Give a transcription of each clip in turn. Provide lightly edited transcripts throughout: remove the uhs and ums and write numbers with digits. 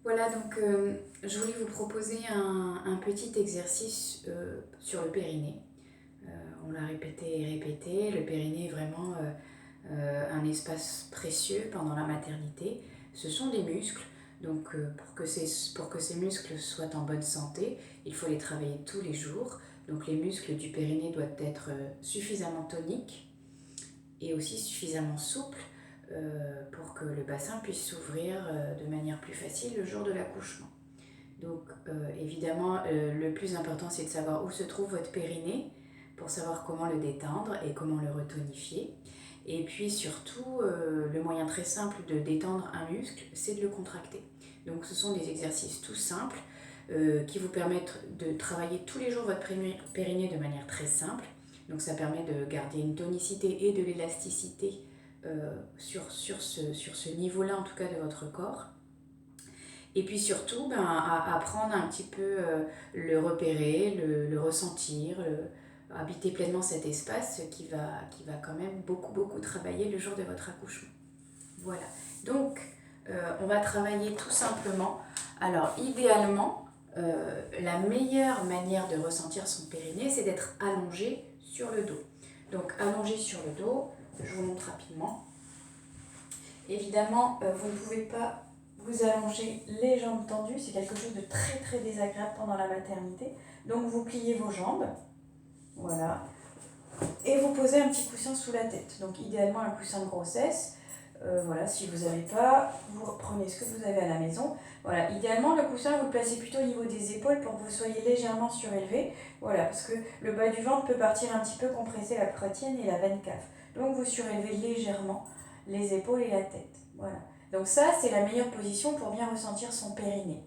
Voilà, donc je voulais vous proposer un petit exercice sur le périnée. On l'a répété et répété, le périnée est vraiment un espace précieux pendant la maternité. Ce sont des muscles, donc pour que ces muscles soient en bonne santé, il faut les travailler tous les jours. Donc les muscles du périnée doivent être suffisamment toniques et aussi suffisamment souples pour que le bassin puisse s'ouvrir de manière plus facile le jour de l'accouchement. Donc évidemment, le plus important, c'est de savoir où se trouve votre périnée pour savoir comment le détendre et comment le retonifier. Et puis surtout, le moyen très simple de détendre un muscle, c'est de le contracter. Donc ce sont des exercices tout simples qui vous permettent de travailler tous les jours votre périnée de manière très simple. Donc ça permet de garder une tonicité et de l'élasticité sur ce niveau-là, en tout cas de votre corps. Et puis surtout, apprendre un petit peu le repérer, le ressentir, habiter pleinement cet espace qui va quand même beaucoup travailler le jour de votre accouchement. Voilà. Donc, on va travailler tout simplement. Alors, idéalement, la meilleure manière de ressentir son périnée, c'est d'être allongé sur le dos. Donc, allongé sur le dos, je vous montre rapidement. Évidemment, vous ne pouvez pas vous allonger les jambes tendues, c'est quelque chose de très désagréable pendant la maternité. Donc vous pliez vos jambes, voilà, et vous posez un petit coussin sous la tête. Donc idéalement un coussin de grossesse. Voilà, si vous n'avez pas, vous reprenez ce que vous avez à la maison. Voilà, idéalement le coussin vous le placez plutôt au niveau des épaules pour que vous soyez légèrement surélevé. Voilà, parce que le bas du ventre peut partir un petit peu compresser la poitrine et la veine cave. Donc vous surélevez légèrement les épaules et la tête. Voilà. Donc ça, c'est la meilleure position pour bien ressentir son périnée.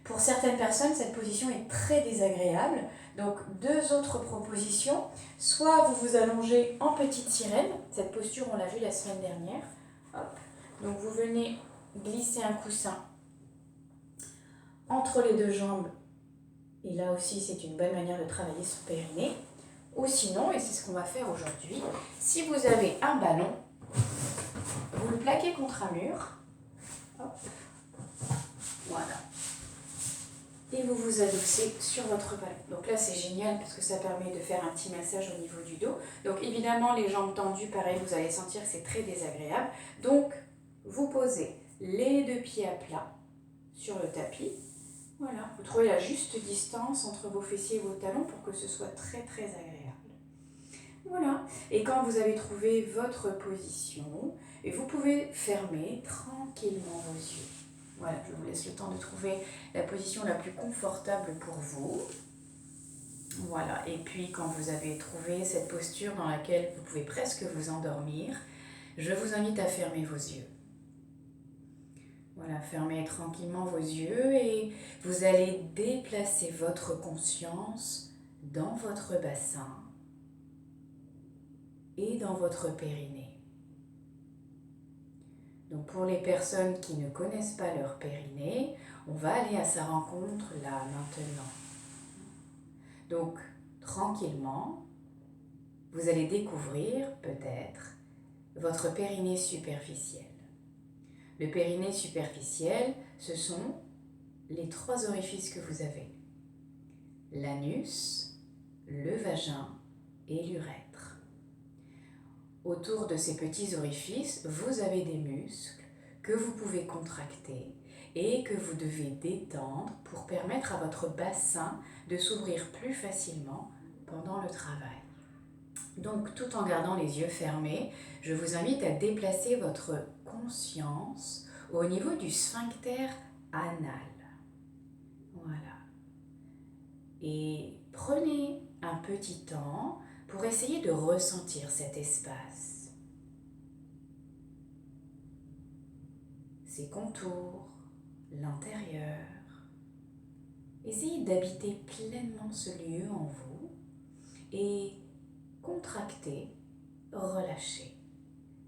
Pour certaines personnes, cette position est très désagréable. Donc deux autres propositions. Soit vous vous allongez en petite sirène. Cette posture, on l'a vu la semaine dernière. Hop. Donc vous venez glisser un coussin entre les deux jambes. Et là aussi, c'est une bonne manière de travailler son périnée. Ou sinon, et c'est ce qu'on va faire aujourd'hui, si vous avez un ballon, vous le plaquez contre un mur. Hop. Voilà. Et vous vous adossez sur votre ballon. Donc là, c'est génial parce que ça permet de faire un petit massage au niveau du dos. Donc évidemment, les jambes tendues, pareil, vous allez sentir que c'est très désagréable. Donc, vous posez les deux pieds à plat sur le tapis. Voilà, vous trouvez la juste distance entre vos fessiers et vos talons pour que ce soit très agréable. Voilà, et quand vous avez trouvé votre position, et vous pouvez fermer tranquillement vos yeux. Voilà, je vous laisse le temps de trouver la position la plus confortable pour vous. Voilà, et puis quand vous avez trouvé cette posture dans laquelle vous pouvez presque vous endormir, je vous invite à fermer vos yeux. Voilà, fermez tranquillement vos yeux et vous allez déplacer votre conscience dans votre bassin et dans votre périnée. Donc pour les personnes qui ne connaissent pas leur périnée, on va aller à sa rencontre là maintenant. Donc tranquillement, vous allez découvrir peut-être votre périnée superficiel. Le périnée superficiel, ce sont les trois orifices que vous avez. L'anus, le vagin et l'urètre. Autour de ces petits orifices, vous avez des muscles que vous pouvez contracter et que vous devez détendre pour permettre à votre bassin de s'ouvrir plus facilement pendant le travail. Donc, tout en gardant les yeux fermés, je vous invite à déplacer votre conscience au niveau du sphincter anal. Voilà. Et prenez un petit temps pour essayer de ressentir cet espace, ses contours, l'intérieur. Essayez d'habiter pleinement ce lieu en vous et contractez, relâchez.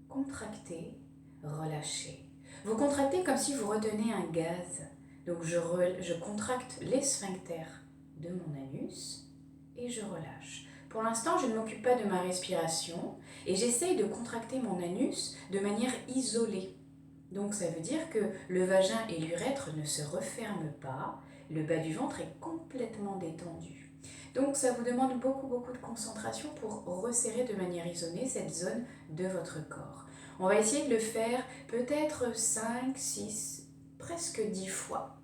Contractez, relâchez. Vous contractez comme si vous retenez un gaz. Donc je contracte les sphincters de mon anus et je relâche. Pour l'instant, je ne m'occupe pas de ma respiration et j'essaye de contracter mon anus de manière isolée. Donc ça veut dire que le vagin et l'urètre ne se referment pas, le bas du ventre est complètement détendu. Donc ça vous demande beaucoup de concentration pour resserrer de manière isolée cette zone de votre corps. On va essayer de le faire peut-être 5, 6, presque 10 fois.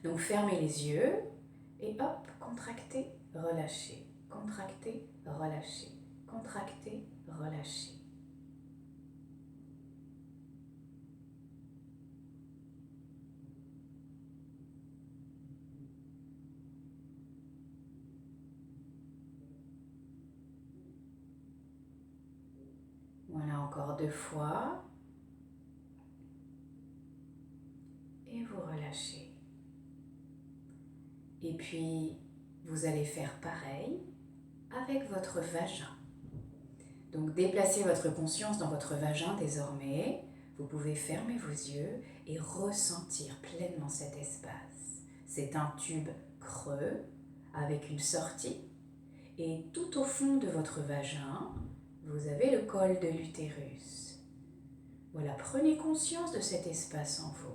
Donc fermez les yeux et hop, contractez, relâchez, contractez, relâchez, contractez, relâchez. Voilà, encore 2 fois. Et vous relâchez. Et puis, vous allez faire pareil avec votre vagin. Donc, déplacez votre conscience dans votre vagin désormais. Vous pouvez fermer vos yeux et ressentir pleinement cet espace. C'est un tube creux avec une sortie. Et tout au fond de votre vagin, vous avez le col de l'utérus. Voilà, prenez conscience de cet espace en vous.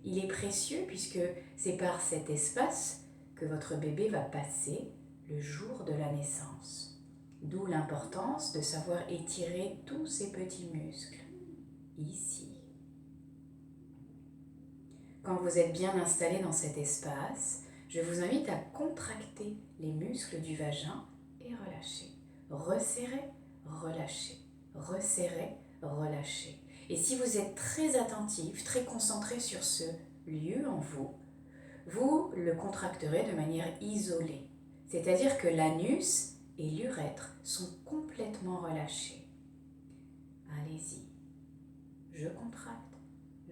Il est précieux puisque c'est par cet espace que votre bébé va passer le jour de la naissance. D'où l'importance de savoir étirer tous ces petits muscles, ici. Quand vous êtes bien installé dans cet espace, je vous invite à contracter les muscles du vagin et relâcher. Resserrez, relâchez. Resserrez, relâchez. Et si vous êtes très attentif, très concentré sur ce lieu en vous, vous le contracterez de manière isolée. C'est-à-dire que l'anus et l'urètre sont complètement relâchés. Allez-y. Je contracte,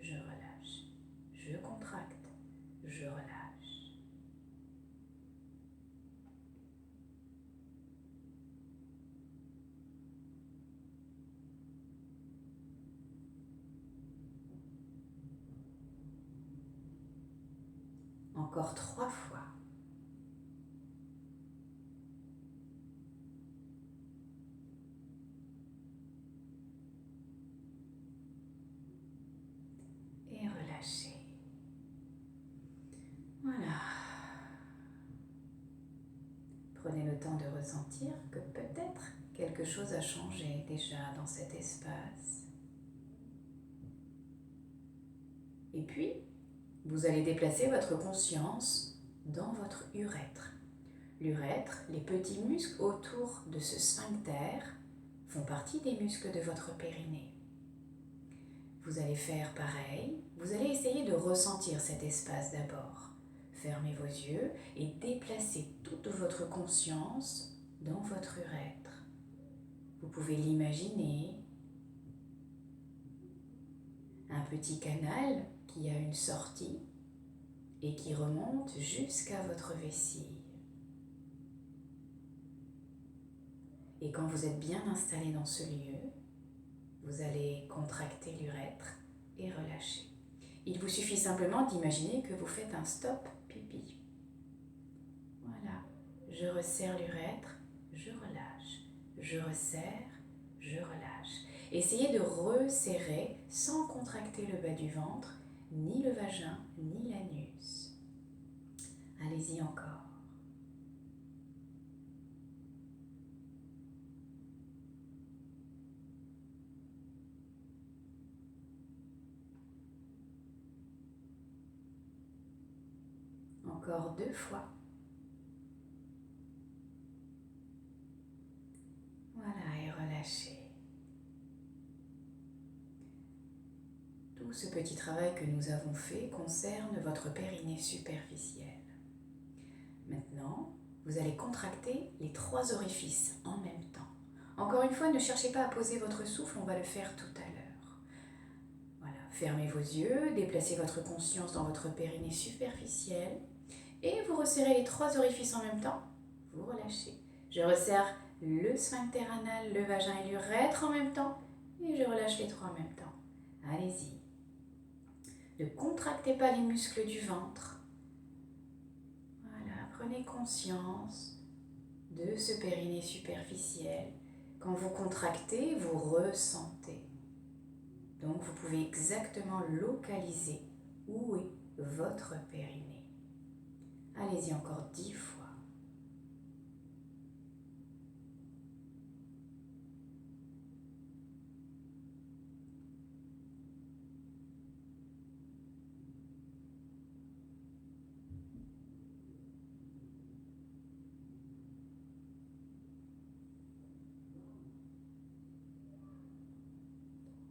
je relâche. Je contracte, je relâche. Encore 3 fois. Et relâchez. Voilà. Prenez le temps de ressentir que peut-être quelque chose a changé déjà dans cet espace. Et puis, vous allez déplacer votre conscience dans votre urètre. L'urètre, les petits muscles autour de ce sphincter font partie des muscles de votre périnée. Vous allez faire pareil, vous allez essayer de ressentir cet espace d'abord. Fermez vos yeux et déplacez toute votre conscience dans votre urètre. Vous pouvez l'imaginer, un petit canal qui a une sortie et qui remonte jusqu'à votre vessie. Et quand vous êtes bien installé dans ce lieu, vous allez contracter l'urètre et relâcher. Il vous suffit simplement d'imaginer que vous faites un stop pipi. Voilà, je resserre l'urètre, je relâche. Je resserre, je relâche. Essayez de resserrer sans contracter le bas du ventre, ni le vagin, ni l'anus. Allez-y encore. Encore 2 fois. Voilà, et relâchez. Tout ce petit travail que nous avons fait concerne votre périnée superficiel. Maintenant, vous allez contracter les 3 orifices en même temps. Encore une fois, ne cherchez pas à poser votre souffle, on va le faire tout à l'heure. Voilà, fermez vos yeux, déplacez votre conscience dans votre périnée superficielle et vous resserrez les 3 orifices en même temps. Vous relâchez. Je resserre le sphincter anal, le vagin et l'urètre en même temps et je relâche les 3 en même temps. Allez-y. Ne contractez pas les muscles du ventre. Voilà, prenez conscience de ce périnée superficiel. Quand vous contractez, vous ressentez. Donc vous pouvez exactement localiser où est votre périnée. Allez-y encore 10 fois.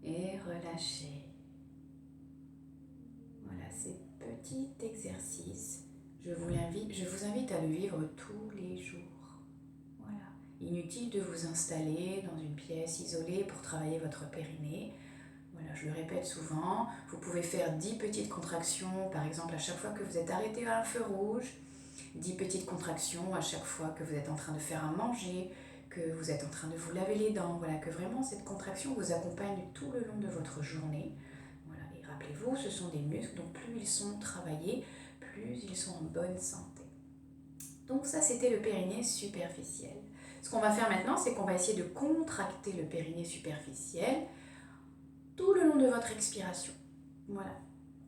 Et relâchez. Voilà, ces petits exercices, je vous invite à le vivre tous les jours. Voilà. Inutile de vous installer dans une pièce isolée pour travailler votre périnée. Voilà, je le répète souvent, vous pouvez faire 10 petites contractions, par exemple à chaque fois que vous êtes arrêté à un feu rouge, 10 petites contractions à chaque fois que vous êtes en train de faire à manger, que vous êtes en train de vous laver les dents, voilà, que vraiment cette contraction vous accompagne tout le long de votre journée. Voilà, et rappelez-vous, ce sont des muscles, donc plus ils sont travaillés, plus ils sont en bonne santé. Donc ça, c'était le périnée superficiel. Ce qu'on va faire maintenant, c'est qu'on va essayer de contracter le périnée superficiel tout le long de votre expiration. Voilà.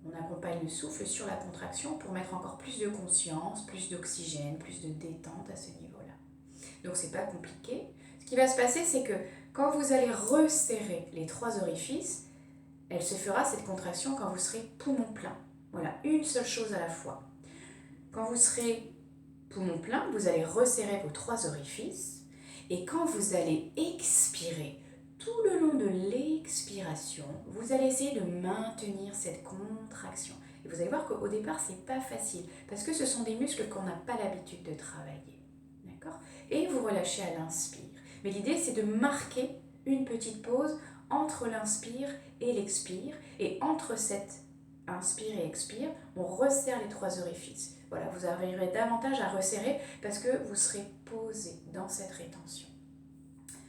On accompagne le souffle sur la contraction pour mettre encore plus de conscience, plus d'oxygène, plus de détente à ce niveau-là. Donc c'est pas compliqué. Ce qui va se passer, c'est que quand vous allez resserrer les 3 orifices, elle se fera cette contraction quand vous serez poumon plein. Voilà, une seule chose à la fois. Quand vous serez poumon plein, vous allez resserrer vos 3 orifices. Et quand vous allez expirer, tout le long de l'expiration, vous allez essayer de maintenir cette contraction. Et vous allez voir qu'au départ, c'est pas facile, parce que ce sont des muscles qu'on n'a pas l'habitude de travailler. D'accord ? Et vous relâchez à l'inspire. Mais l'idée, c'est de marquer une petite pause entre l'inspire et l'expire. Et entre cette inspire et expire, on resserre les 3 orifices. Voilà, vous arriverez davantage à resserrer parce que vous serez posé dans cette rétention.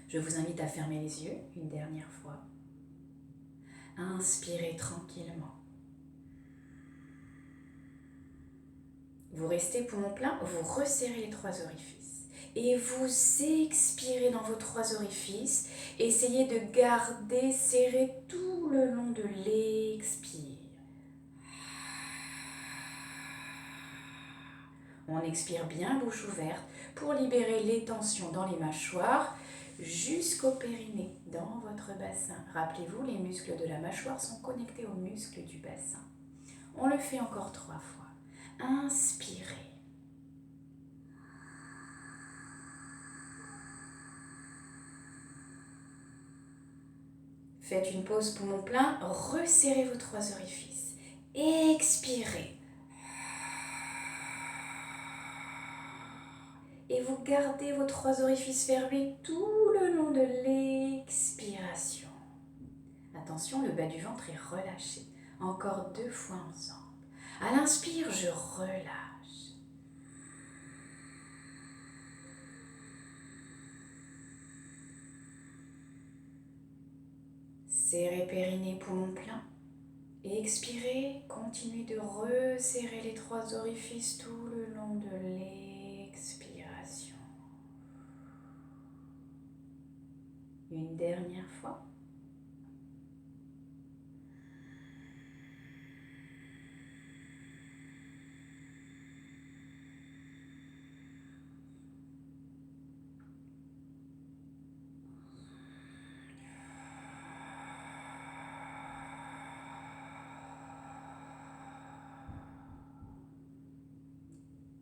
Je vous invite à fermer les yeux une dernière fois. Inspirez tranquillement. Vous restez poumon plein, vous resserrez les 3 orifices. Et vous expirez dans vos 3 orifices. Essayez de garder serré tout le long de l'expire. On expire bien bouche ouverte pour libérer les tensions dans les mâchoires jusqu'au périnée, dans votre bassin. Rappelez-vous, les muscles de la mâchoire sont connectés aux muscles du bassin. On le fait encore 3 fois. Inspirez. Faites une pause poumon plein, resserrez vos 3 orifices. Expirez. Et vous gardez vos 3 orifices fermés tout le long de l'expiration. Attention, le bas du ventre est relâché. Encore 2 fois ensemble. À l'inspire, je relâche. Serrez périnée, poumon plein. Et expirez, continuez de resserrer les 3 orifices tout le long de l'expiration. Une dernière fois.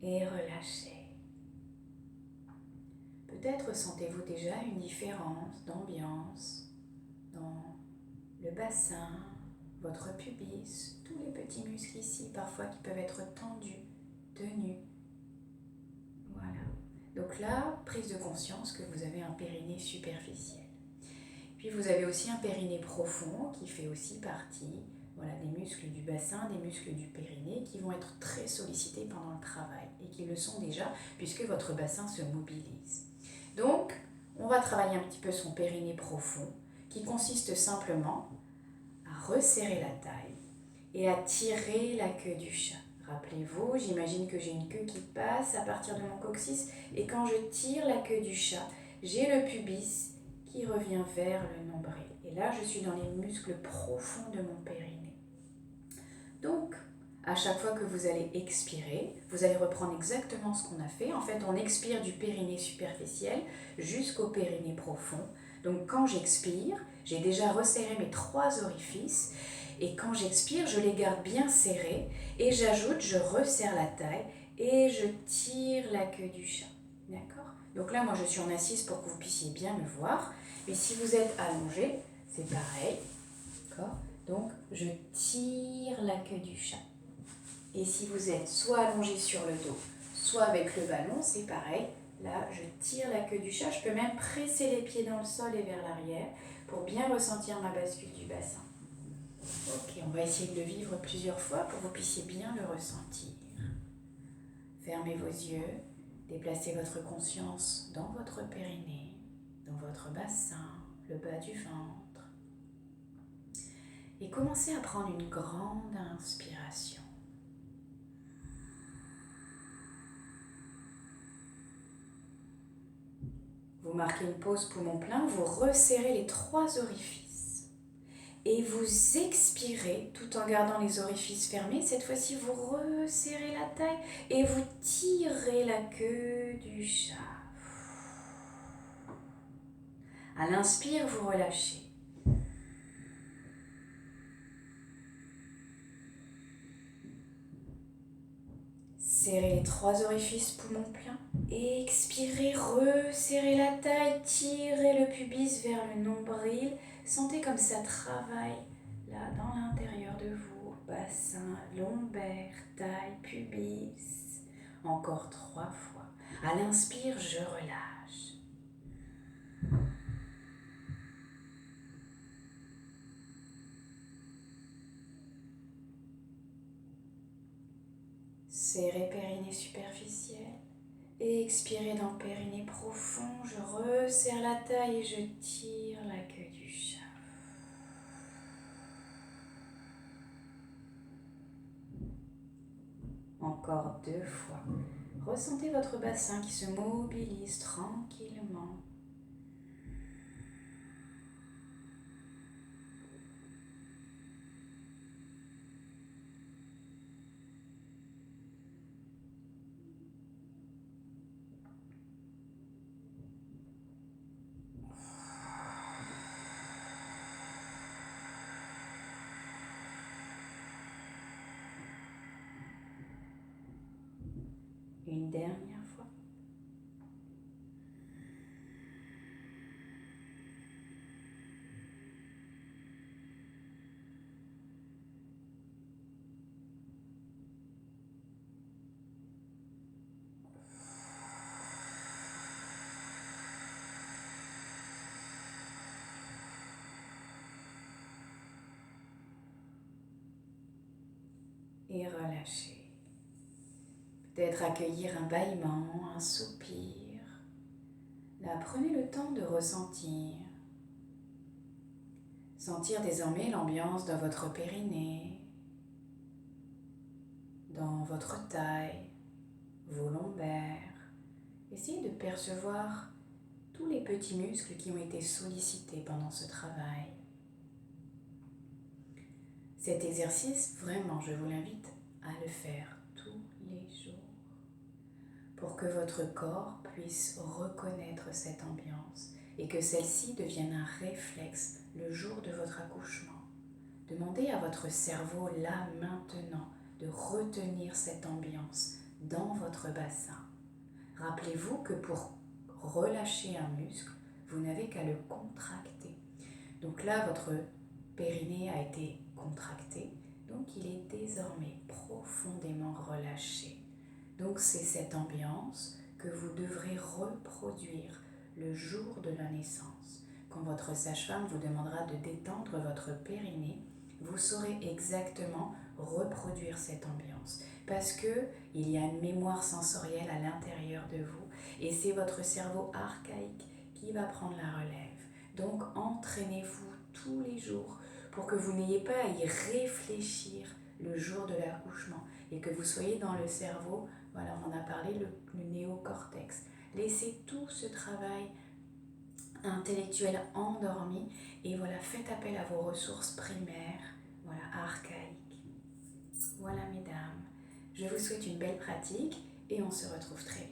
Et relâchez. Peut-être sentez-vous déjà une différence d'ambiance dans le bassin, votre pubis, tous les petits muscles ici, parfois qui peuvent être tendus, tenus. Voilà. Donc là, prise de conscience que vous avez un périnée superficiel. Puis vous avez aussi un périnée profond qui fait aussi partie des muscles du bassin, des muscles du périnée qui vont être très sollicités pendant le travail et qui le sont déjà puisque votre bassin se mobilise. Donc, on va travailler un petit peu son périnée profond qui consiste simplement à resserrer la taille et à tirer la queue du chat. Rappelez-vous, j'imagine que j'ai une queue qui passe à partir de mon coccyx et quand je tire la queue du chat, j'ai le pubis qui revient vers le nombril. Et là, je suis dans les muscles profonds de mon périnée. Donc, à chaque fois que vous allez expirer, vous allez reprendre exactement ce qu'on a fait. En fait, on expire du périnée superficiel jusqu'au périnée profond. Donc, quand j'expire, j'ai déjà resserré mes 3 orifices. Et quand j'expire, je les garde bien serrés. Et j'ajoute, je resserre la taille et je tire la queue du chat. D'accord ? Donc là, moi, je suis en assise pour que vous puissiez bien me voir. Mais si vous êtes allongé, c'est pareil. D'accord ? Donc, je tire la queue du chat. Et si vous êtes soit allongé sur le dos, soit avec le ballon, c'est pareil. Là, je tire la queue du chat. Je peux même presser les pieds dans le sol et vers l'arrière pour bien ressentir ma bascule du bassin. Ok, on va essayer de le vivre plusieurs fois pour que vous puissiez bien le ressentir. Fermez vos yeux, déplacez votre conscience dans votre périnée, dans votre bassin, le bas du ventre. Et commencez à prendre une grande inspiration. Vous marquez une pause poumon plein, vous resserrez les 3 orifices. Et vous expirez tout en gardant les orifices fermés. Cette fois-ci, vous resserrez la taille et vous tirez la queue du chat. À l'inspire, vous relâchez. Serrez les 3 orifices poumon plein. Expirez, resserrez la taille, tirez le pubis vers le nombril. Sentez comme ça travaille là dans l'intérieur de vous. Bassin, lombaire, taille, pubis. Encore 3 fois. À l'inspire, je relâche. Serrez périnée superficiel. Expirez dans le périnée profond. Je resserre la taille et je tire la queue du chat. Encore 2 fois. Ressentez votre bassin qui se mobilise tranquillement. Une dernière fois. Et relâchez. Peut-être accueillir un bâillement, un soupir. Là, prenez le temps de ressentir. Sentir désormais l'ambiance dans votre périnée, dans votre taille, vos lombaires. Essayez de percevoir tous les petits muscles qui ont été sollicités pendant ce travail. Cet exercice, vraiment, je vous l'invite à le faire tous les jours pour que votre corps puisse reconnaître cette ambiance et que celle-ci devienne un réflexe le jour de votre accouchement. Demandez à votre cerveau, là, maintenant, de retenir cette ambiance dans votre bassin. Rappelez-vous que pour relâcher un muscle, vous n'avez qu'à le contracter. Donc là, votre périnée a été contracté, donc il est désormais profondément relâché. Donc c'est cette ambiance que vous devrez reproduire le jour de la naissance. Quand votre sage-femme vous demandera de détendre votre périnée, vous saurez exactement reproduire cette ambiance parce qu'il y a une mémoire sensorielle à l'intérieur de vous et c'est votre cerveau archaïque qui va prendre la relève. Donc entraînez-vous tous les jours pour que vous n'ayez pas à y réfléchir le jour de l'accouchement et que vous soyez dans le cerveau, voilà, on en a parlé, le néocortex. Laissez tout ce travail intellectuel endormi. Et voilà, faites appel à vos ressources primaires, voilà, archaïques. Voilà mesdames, je vous souhaite une belle pratique et on se retrouve très vite.